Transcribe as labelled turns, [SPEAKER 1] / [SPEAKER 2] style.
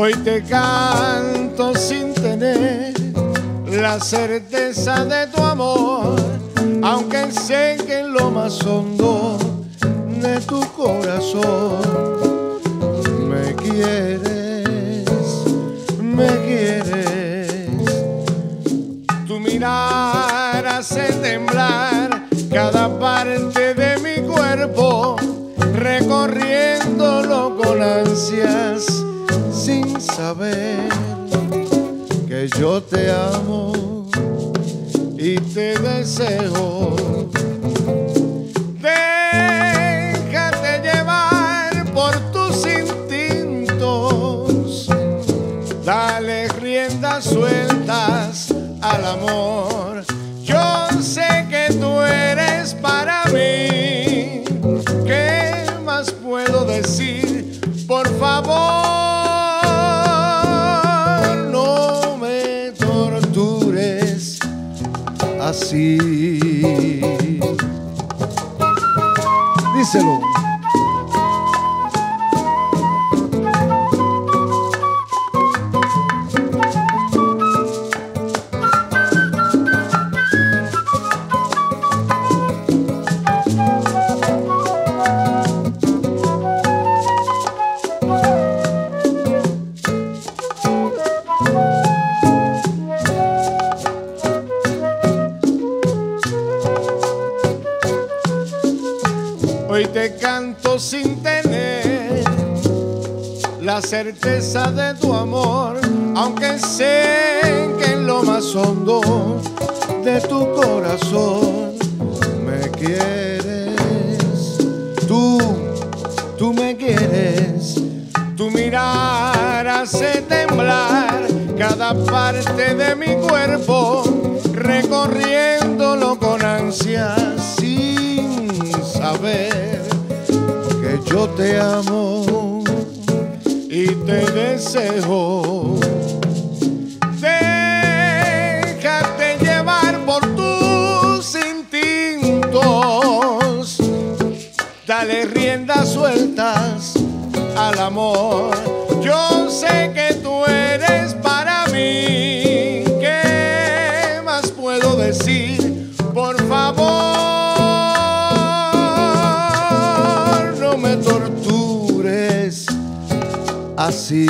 [SPEAKER 1] Hoy te canto sin tener la certeza de tu amor, aunque sé que en lo más hondo de tu corazón me quieres, me quieres. Tu mirar hace temblar cada parte de mi cuerpo, recorriéndolo con ansias sin saber que yo te amo y te deseo. Déjate llevar por tus instintos, dale riendas sueltas al amor. Yo sé que tú eres para mí. ¿Qué más puedo decir? Por favor, no me tortures así. Díselo. Hoy te canto sin tener la certeza de tu amor, aunque sé que en lo más hondo de tu corazón me quieres. Tú me quieres. Tu mirar hace temblar cada parte de mi cuerpo, recorriéndolo con ansias sin saber que yo te amo y te deseo. Déjate llevar por tus instintos, dale riendas sueltas al amor. Yo sé que tú eres para mí. ¿Qué más puedo decir? Por favor, no me tortures así.